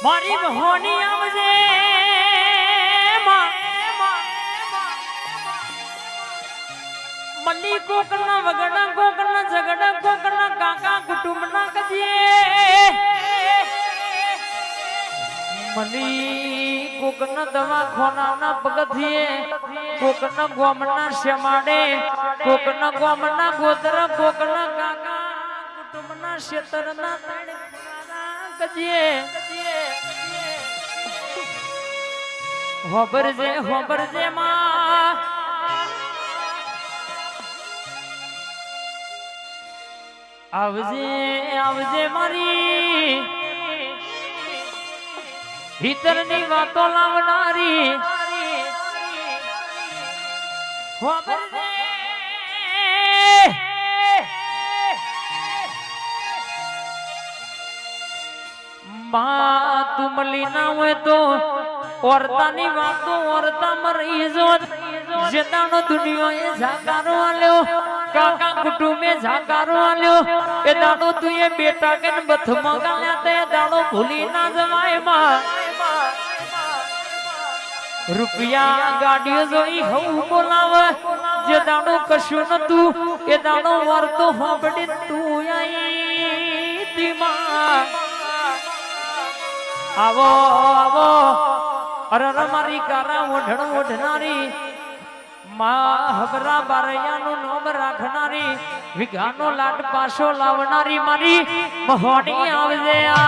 મારી બહોની આવજે મલ્લી કોકના વગડા કોકના ઝગડા કોકના કાકા કુટુંબના કજીએ મલ્લી કોકના દવાખાનાના પગથિયે કોકના ગોમના શેમાડે કોકના ગોમના ગોતરા કોકના કાકા કુટુંબના ક્ષેત્રના કજીએ હોબરજે માં આવજે મારી ભીતરની વાતો લાવનારી હોબરજે માં તું મળી ના હોય તો औरतानी वातो औरता मर इज्जत जतानो दुनिया ये जाकारो आल्यो काका कुटुंबे जाकारो आल्यो ए दाडो तू ये बेटा के बथमा गाल्या ते दाडो भूली ना जवाय मां रुपया गाड़ियो जोई हऊ बोलाव जे दाडो कशु न तू ए दाडो वर तो होबडी तू आई ती मां आवो आवो अरे मारी कारा ओढ़ण ओढ़नारी मां हबरा बारयानो नोम राखनारी विघानो लाट पासो लावनारी मारी महोनी आवजे आ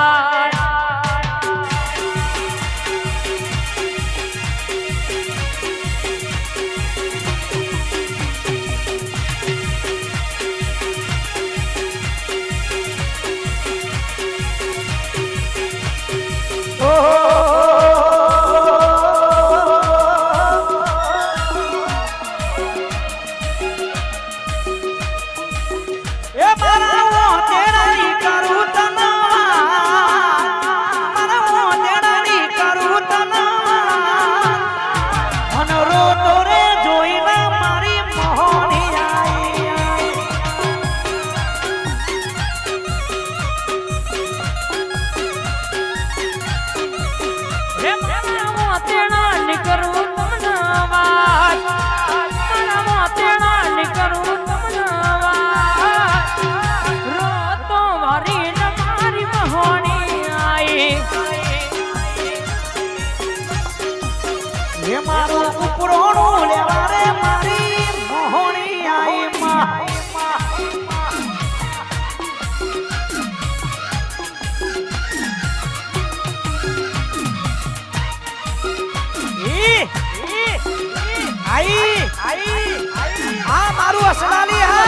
मारू असलाली है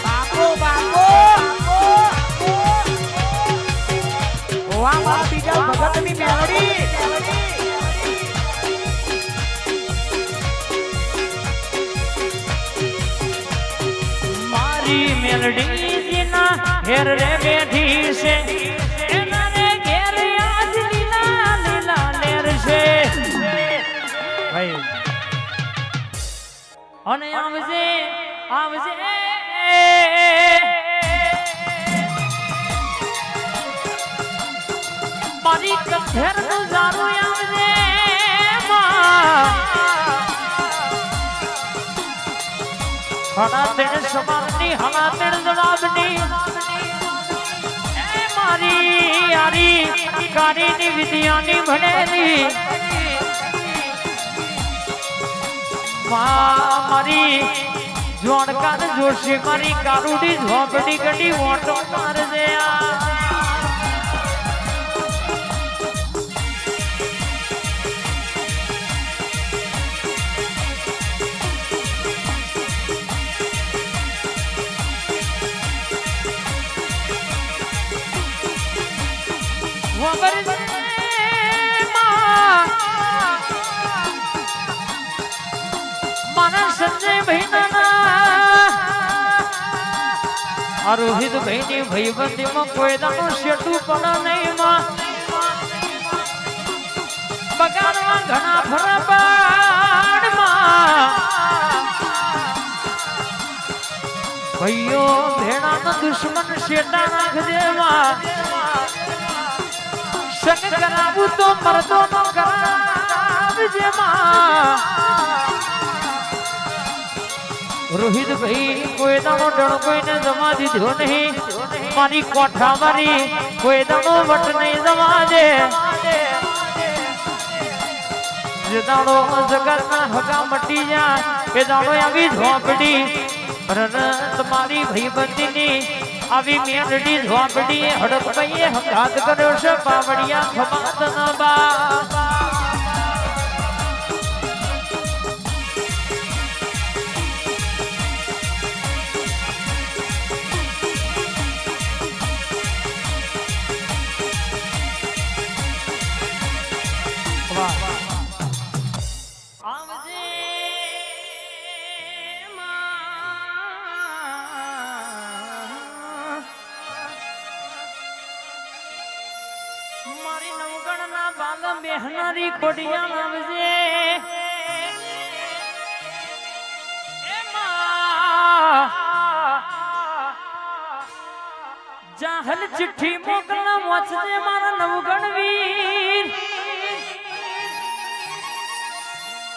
बापो बापो ओवा मारा बीजा भगत नी मेलडी मारी मेलडी जीना हेर रे बैठी से एना रे घेर आज लीला लीला लेर से भाई અને આવજે આવજે મારી કથેર નું જારું આવજે હણા તેણ સમારની હણા તેણ જણાવની એ મારી યારી કારીની વિદ્યાની ભણેલી मारी जोड़कार जोशी मारी कारूडी झोपड़ी गड़ी वोटो मार दे संजय भाई रोहित भाई भाईबंदी में कोई दानो शेटू पड़ा नहीं मां बगान में घना फरबाड़ मां भाइयों भेड़ा न दुश्मन शेटा राख दे मां સંગ કરાવું તો મરદો નો કરાવજે માં રોહિત ભાઈ કોઈ દાનો ડણ કોઈને જમા દીધો નહીં મારી કોઠા મારી કોઈ દાનો વટ નહીં જમા દે જે દાડો જગતના હગા મટી જા એ દાડો આવી ઝોપડી તમારી ભાઈબંધીની આવી મેરડી ઝોપડી હડકભાઈએ હકાત કર્યો છે પાવડિયા ખમાત ના બા મારી નવગણના બાલ બેહનારી ખોડિયા આવજે જાહલ ચિઠ્ઠી મોકલના વાંચજે મારા નવગણ વીર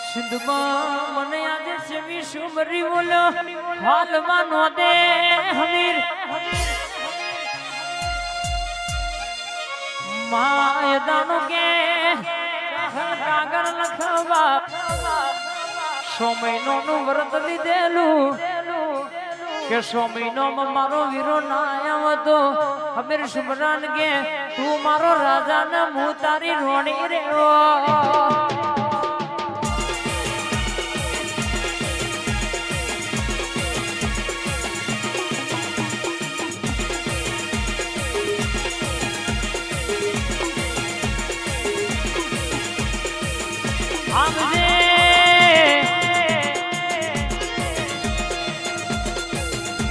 સિંધમાં મને આજે સેવી સુમરી બોલો હાલમાં નો દે હમીર માયદાનો કે કાગળ લખવા 100 મહિનાનું વ્રત લીધેલું કે 100 મહિનામાં મારો વીરો ના આવ્યો તો હમીર સુમરાન કે તું મારો રાજા ને હું તારી રોણી રેવો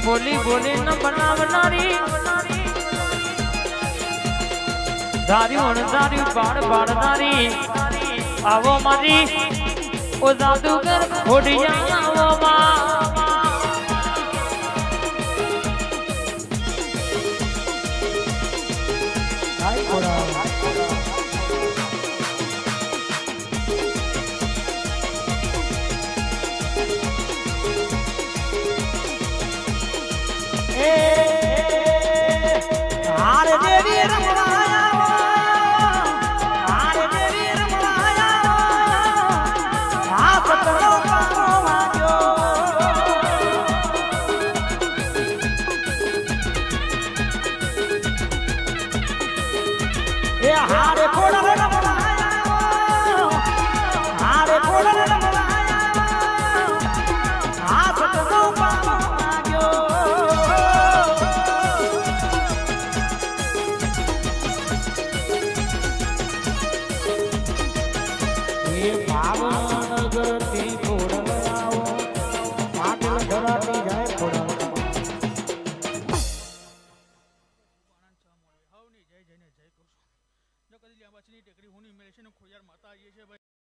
બોલી બોલી ન બનાવનારી ધાર્યું અણધાર્યું પાડ પાડનારી આવો મારી ઓ જાદુગર ખોડિયા આવો માં